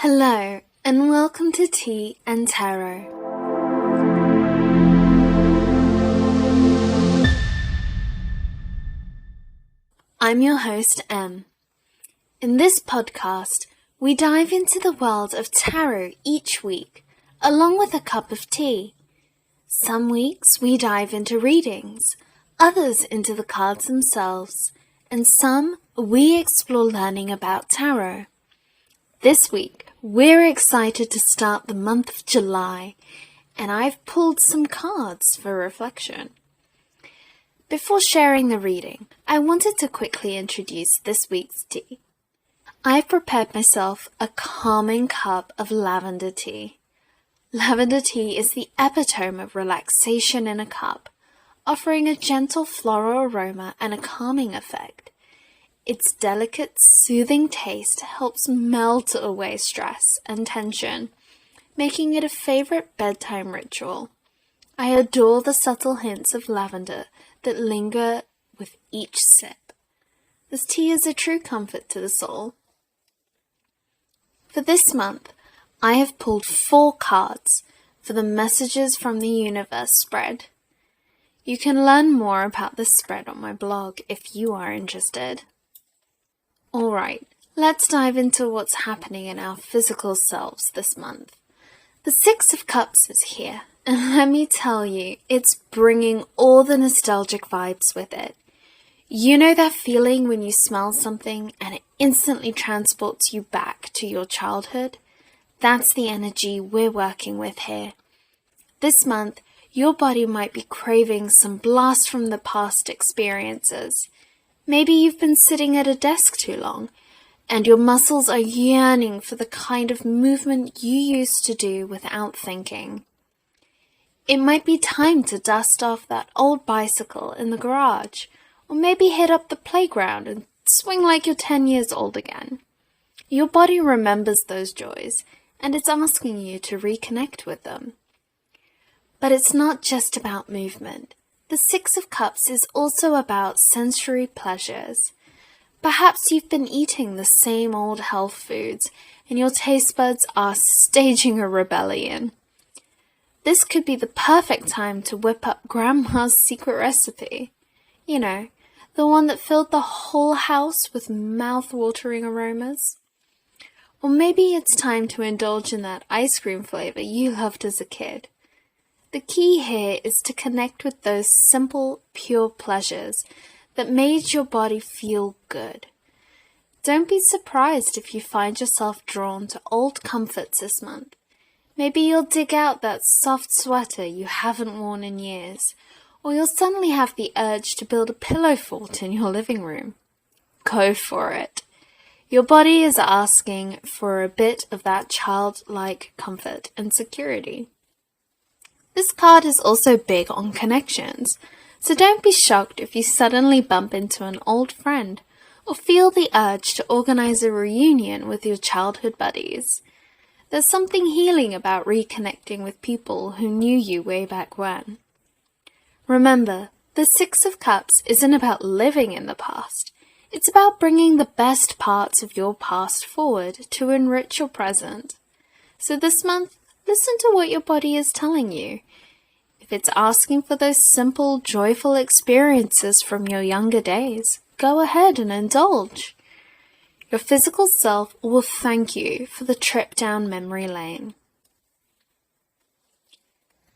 Hello, and welcome to Tea and Tarot. I'm your host, Em. In this podcast, we dive into the world of tarot each week, along with a cup of tea. Some weeks we dive into readings, others into the cards themselves, and some we explore learning about tarot. This week, we're excited to start the month of July, and I've pulled some cards for reflection. Before sharing the reading, I wanted to quickly introduce this week's tea. I've prepared myself a calming cup of lavender tea. Lavender tea is the epitome of relaxation in a cup, offering a gentle floral aroma and a calming effect. Its delicate, soothing taste helps melt away stress and tension, making it a favorite bedtime ritual. I adore the subtle hints of lavender that linger with each sip. This tea is a true comfort to the soul. For this month, I have pulled 4 cards for the Messages from the Universe spread. You can learn more about this spread on my blog if you are interested. Alright, let's dive into what's happening in our physical selves this month. The Six of Cups is here, and let me tell you, it's bringing all the nostalgic vibes with it. You know that feeling when you smell something and it instantly transports you back to your childhood? That's the energy we're working with here. This month, your body might be craving some blast from the past experiences. Maybe you've been sitting at a desk too long, and your muscles are yearning for the kind of movement you used to do without thinking. It might be time to dust off that old bicycle in the garage, or maybe hit up the playground and swing like you're 10 years old again. Your body remembers those joys, and it's asking you to reconnect with them. But it's not just about movement. The Six of Cups is also about sensory pleasures. Perhaps you've been eating the same old health foods and your taste buds are staging a rebellion. This could be the perfect time to whip up Grandma's secret recipe. You know, the one that filled the whole house with mouth-watering aromas. Or maybe it's time to indulge in that ice cream flavor you loved as a kid. The key here is to connect with those simple, pure pleasures that made your body feel good. Don't be surprised if you find yourself drawn to old comforts this month. Maybe you'll dig out that soft sweater you haven't worn in years, or you'll suddenly have the urge to build a pillow fort in your living room. Go for it. Your body is asking for a bit of that childlike comfort and security. This card is also big on connections, so don't be shocked if you suddenly bump into an old friend or feel the urge to organize a reunion with your childhood buddies. There's something healing about reconnecting with people who knew you way back when. Remember, the Six of Cups isn't about living in the past. It's about bringing the best parts of your past forward to enrich your present. So this month, listen to what your body is telling you. If it's asking for those simple, joyful experiences from your younger days, go ahead and indulge. Your physical self will thank you for the trip down memory lane.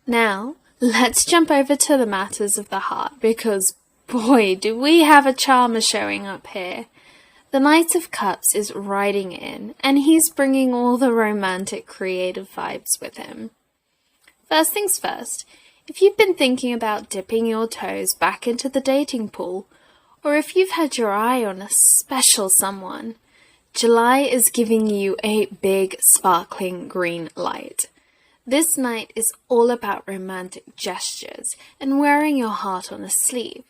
Now, let's jump over to the matters of the heart, because boy, do we have a charmer showing up here. The Knight of Cups is riding in, and he's bringing all the romantic, creative vibes with him. First things first, if you've been thinking about dipping your toes back into the dating pool, or if you've had your eye on a special someone, July is giving you a big, sparkling green light. This night is all about romantic gestures and wearing your heart on a sleeve.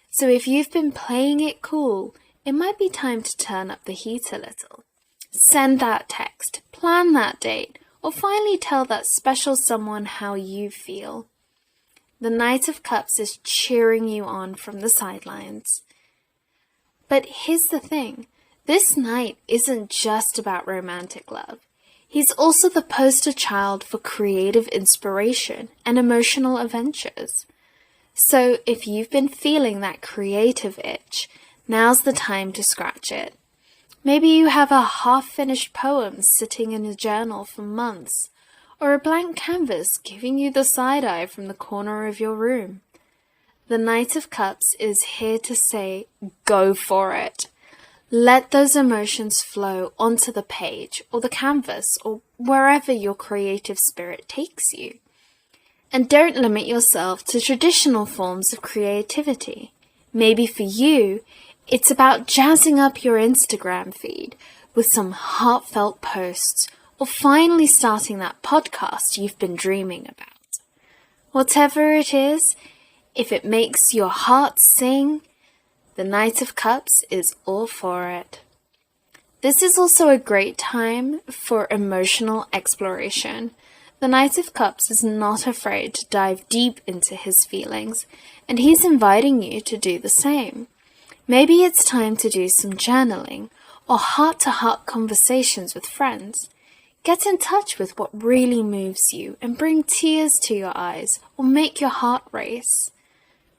So if you've been playing it cool, it might be time to turn up the heat a little. Send that text, plan that date, or finally tell that special someone how you feel. The Knight of Cups is cheering you on from the sidelines. But here's the thing, this night isn't just about romantic love. He's also the poster child for creative inspiration and emotional adventures. So if you've been feeling that creative itch, now's the time to scratch it. Maybe you have a half-finished poem sitting in a journal for months, or a blank canvas giving you the side-eye from the corner of your room. The Knight of Cups is here to say, go for it. Let those emotions flow onto the page or the canvas or wherever your creative spirit takes you. And don't limit yourself to traditional forms of creativity. Maybe for you, it's about jazzing up your Instagram feed with some heartfelt posts or finally starting that podcast you've been dreaming about. Whatever it is, if it makes your heart sing, the Knight of Cups is all for it. This is also a great time for emotional exploration. The Knight of Cups is not afraid to dive deep into his feelings, and he's inviting you to do the same. Maybe it's time to do some journaling or heart-to-heart conversations with friends. Get in touch with what really moves you and bring tears to your eyes or make your heart race.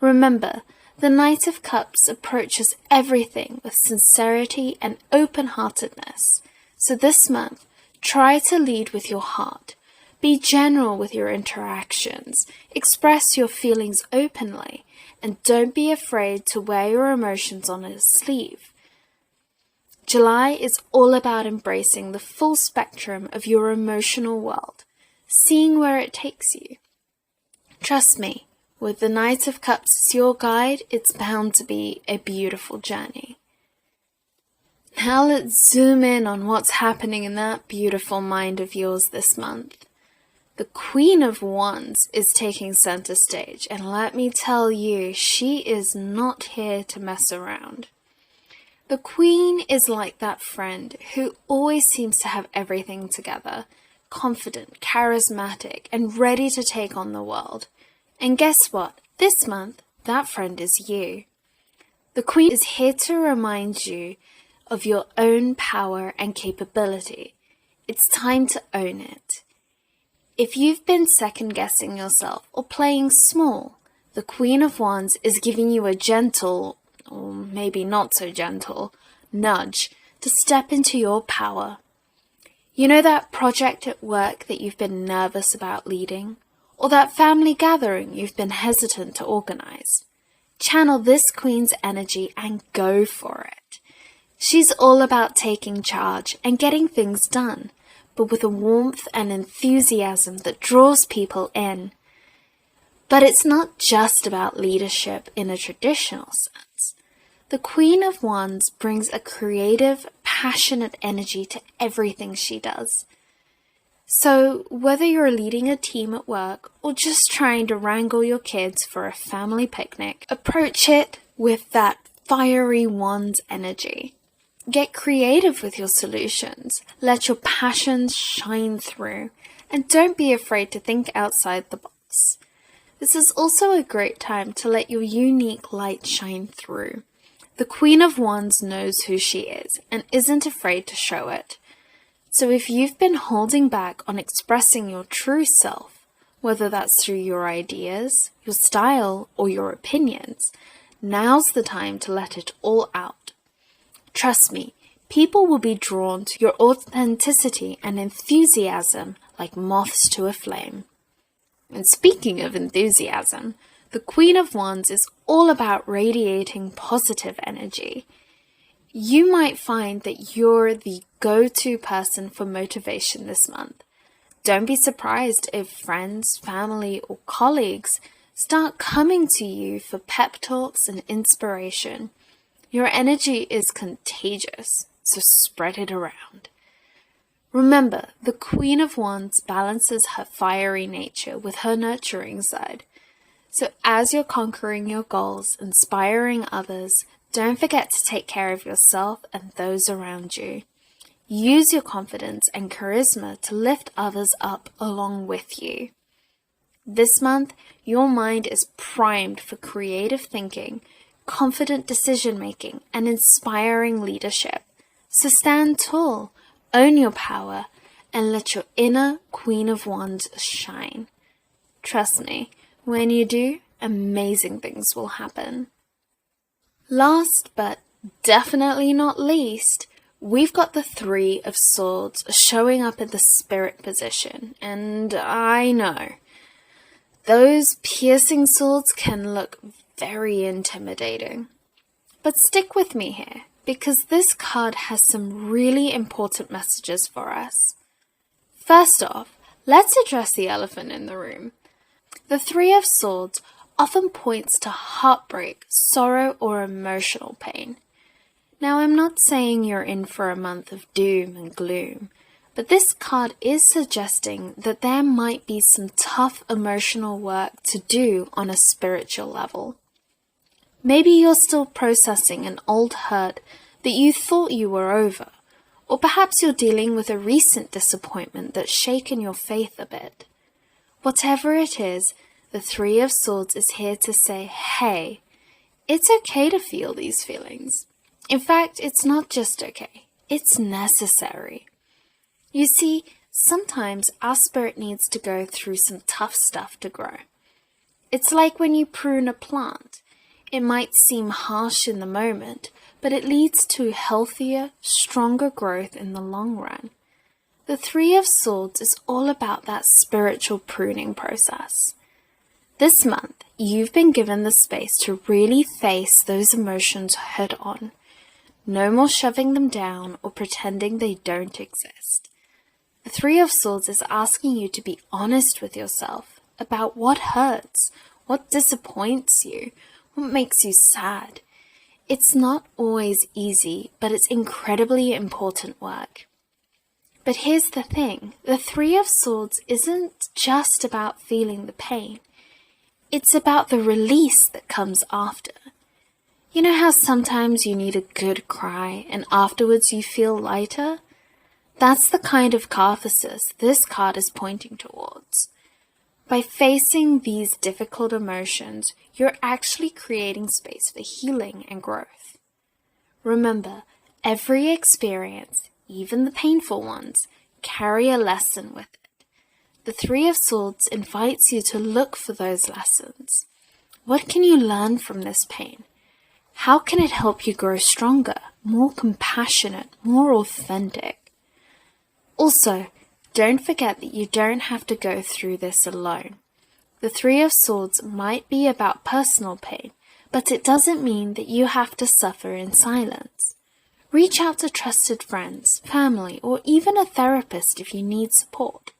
Remember, the Knight of Cups approaches everything with sincerity and open-heartedness. So this month, try to lead with your heart. Be general with your interactions. Express your feelings openly. And don't be afraid to wear your emotions on a sleeve. July is all about embracing the full spectrum of your emotional world, seeing where it takes you. Trust me, with the Knight of Cups as your guide, it's bound to be a beautiful journey. Now let's zoom in on what's happening in that beautiful mind of yours this month. The Queen of Wands is taking center stage, and let me tell you, she is not here to mess around. The Queen is like that friend who always seems to have everything together, confident, charismatic, and ready to take on the world. And guess what? This month, that friend is you. The Queen is here to remind you of your own power and capability. It's time to own it. If you've been second-guessing yourself or playing small, the Queen of Wands is giving you a gentle, or maybe not so gentle, nudge to step into your power. You know that project at work that you've been nervous about leading? Or that family gathering you've been hesitant to organize? Channel this Queen's energy and go for it. She's all about taking charge and getting things done, but with a warmth and enthusiasm that draws people in. But it's not just about leadership in a traditional sense. The Queen of Wands brings a creative, passionate energy to everything she does. So whether you're leading a team at work or just trying to wrangle your kids for a family picnic, approach it with that fiery Wands energy. Get creative with your solutions. Let your passions shine through. And don't be afraid to think outside the box. This is also a great time to let your unique light shine through. The Queen of Wands knows who she is and isn't afraid to show it. So if you've been holding back on expressing your true self, whether that's through your ideas, your style, or your opinions, now's the time to let it all out. Trust me, people will be drawn to your authenticity and enthusiasm like moths to a flame. And speaking of enthusiasm, the Queen of Wands is all about radiating positive energy. You might find that you're the go-to person for motivation this month. Don't be surprised if friends, family, or colleagues start coming to you for pep talks and inspiration. Your energy is contagious, so spread it around. Remember, the Queen of Wands balances her fiery nature with her nurturing side. So as you're conquering your goals, inspiring others, don't forget to take care of yourself and those around you. Use your confidence and charisma to lift others up along with you. This month, your mind is primed for creative thinking, confident decision-making, and inspiring leadership. So stand tall, own your power, and let your inner Queen of Wands shine. Trust me, when you do, amazing things will happen. Last but definitely not least, we've got the Three of Swords showing up in the Spirit position, and I know, those piercing swords can look very intimidating. But stick with me here, because this card has some really important messages for us. First off, let's address the elephant in the room. The Three of Swords often points to heartbreak, sorrow, or emotional pain. Now, I'm not saying you're in for a month of doom and gloom, but this card is suggesting that there might be some tough emotional work to do on a spiritual level. Maybe you're still processing an old hurt that you thought you were over, or perhaps you're dealing with a recent disappointment that's shaken your faith a bit. Whatever it is, the Three of Swords is here to say, hey, it's okay to feel these feelings. In fact, it's not just okay, it's necessary. You see, sometimes our spirit needs to go through some tough stuff to grow. It's like when you prune a plant. It might seem harsh in the moment, but it leads to healthier, stronger growth in the long run. The Three of Swords is all about that spiritual pruning process. This month, you've been given the space to really face those emotions head on. No more shoving them down or pretending they don't exist. The Three of Swords is asking you to be honest with yourself about what hurts, what disappoints you, what makes you sad. It's not always easy, but it's incredibly important work. But here's the thing, the Three of Swords isn't just about feeling the pain. It's about the release that comes after. You know how sometimes you need a good cry and afterwards you feel lighter? That's the kind of catharsis this card is pointing towards. By facing these difficult emotions, you're actually creating space for healing and growth. Remember, every experience, even the painful ones, carry a lesson with it. The Three of Swords invites you to look for those lessons. What can you learn from this pain? How can it help you grow stronger, more compassionate, more authentic? Also, don't forget that you don't have to go through this alone. The Three of Swords might be about personal pain, but it doesn't mean that you have to suffer in silence. Reach out to trusted friends, family, or even a therapist if you need support.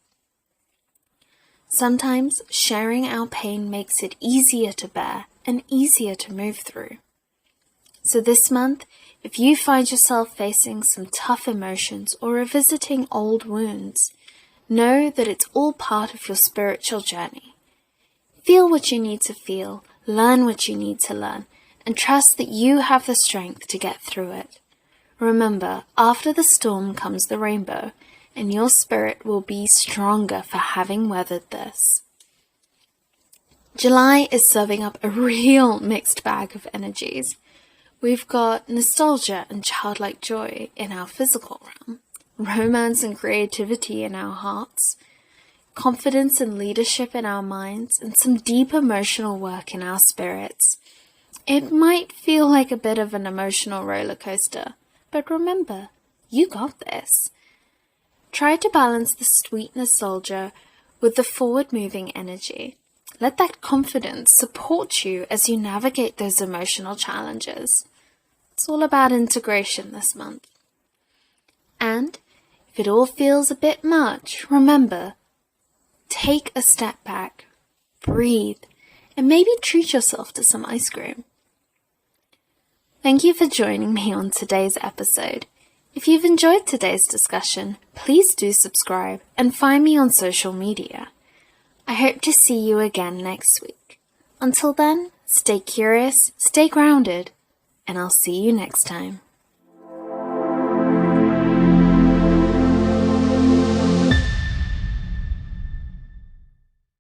Sometimes sharing our pain makes it easier to bear and easier to move through. So this month, if you find yourself facing some tough emotions or revisiting old wounds, know that it's all part of your spiritual journey. Feel what you need to feel, learn what you need to learn, and trust that you have the strength to get through it. Remember, after the storm comes the rainbow, and your spirit will be stronger for having weathered this. July is serving up a real mixed bag of energies. We've got nostalgia and childlike joy in our physical realm, romance and creativity in our hearts, confidence and leadership in our minds, and some deep emotional work in our spirits. It might feel like a bit of an emotional roller coaster, but remember, you got this. Try to balance the sweet nostalgia with the forward-moving energy. Let that confidence support you as you navigate those emotional challenges. It's all about integration this month. And if it all feels a bit much, remember, take a step back, breathe, and maybe treat yourself to some ice cream. Thank you for joining me on today's episode. If you've enjoyed today's discussion, please do subscribe and find me on social media. I hope to see you again next week. Until then, stay curious, stay grounded, and I'll see you next time.